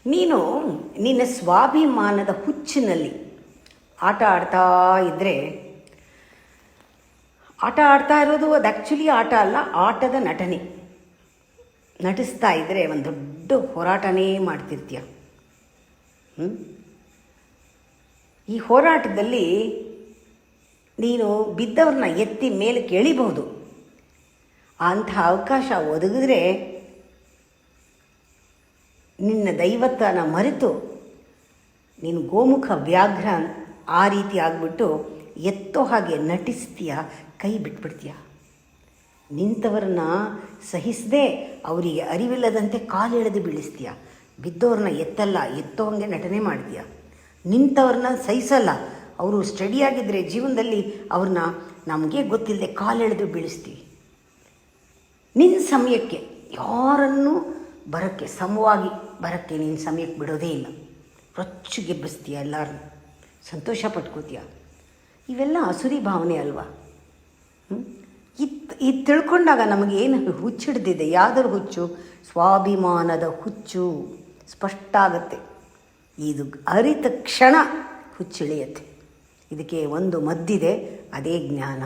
ನೀನು ನಿನ್ನ ಸ್ವಾಭಿಮಾನದ ಹುಚ್ಚಿನಲ್ಲಿ ಆಟ ಆಡ್ತಾ ಇದ್ದರೆ, ಆಟ ಆಡ್ತಾ ಇರೋದು ಅದು ಆ್ಯಕ್ಚುಲಿ ಆಟ ಅಲ್ಲ, ಆಟದ ನಟನೆ. ನಟಿಸ್ತಾ ಇದ್ದರೆ ಒಂದು ದೊಡ್ಡ ಹೋರಾಟನೇ ಮಾಡ್ತಿರ್ತೀಯ. ಈ ಹೋರಾಟದಲ್ಲಿ ನೀನು ಬಿದ್ದವ್ರನ್ನ ಎತ್ತಿ ಮೇಲಕ್ಕೆ ಎಳಿಬಹುದು. ಅಂಥ ಅವಕಾಶ ಒದಗಿದ್ರೆ ನಿನ್ನ ದೈವತ್ವನ ಮರೆತು ನೀನು ಗೋಮುಖ ವ್ಯಾಘ್ರ ಆ ರೀತಿ ಆಗಿಬಿಟ್ಟು ಎತ್ತೋ ಹಾಗೆ ನಟಿಸ್ತೀಯ, ಕೈ ಬಿಟ್ಬಿಡ್ತೀಯ. ನಿಂತವ್ರನ್ನ ಸಹಿಸದೆ ಅವರಿಗೆ ಅರಿವಿಲ್ಲದಂತೆ ಕಾಲೆಳೆದು ಬೀಳಿಸ್ತೀಯ. ಬಿದ್ದವ್ರನ್ನ ಎತ್ತಲ್ಲ, ಎತ್ತೋ ಹಾಗೆ ನಟನೆ ಮಾಡ್ತೀಯ. ನಿಂತವ್ರನ್ನ ಸಹಿಸಲ್ಲ, ಅವರು ಸ್ಟಡಿಯಾಗಿದ್ದರೆ ಜೀವನದಲ್ಲಿ ಅವ್ರನ್ನ ನಮಗೆ ಗೊತ್ತಿಲ್ಲದೆ ಕಾಲೆಳೆದು ಬೀಳಿಸ್ತೀವಿ. ನಿನ್ನ ಸಮಯಕ್ಕೆ ಯಾರನ್ನೂ ಬರೋಕ್ಕೆ ಸಮವಾಗಿ ಬರೋಕ್ಕೆ ನಿನ್ನ ಸಮಯಕ್ಕೆ ಬಿಡೋದೇ ಇಲ್ಲ. ರೊಚ್ಚಿಗೆಬ್ಬಿಸ್ತೀಯ, ಎಲ್ಲರನ್ನೂ ಸಂತೋಷ ಪಟ್ಕೋತೀಯ. ಇವೆಲ್ಲ ಅಸುರಿ ಭಾವನೆ ಅಲ್ವಾ? ಇದು ತಿಳ್ಕೊಂಡಾಗ ನಮಗೇನು ಹುಚ್ಚಿಡ್ದಿದೆ, ಯಾವುದರ ಹುಚ್ಚು? ಸ್ವಾಭಿಮಾನದ ಹುಚ್ಚು ಸ್ಪಷ್ಟ ಆಗುತ್ತೆ. ಇದು ಅರಿತ ಕ್ಷಣ ಹುಚ್ಚಿಳಿಯತ್ತೆ. ಇದಕ್ಕೆ ಒಂದು ಮದ್ದಿದೆ, ಅದೇ ಜ್ಞಾನ.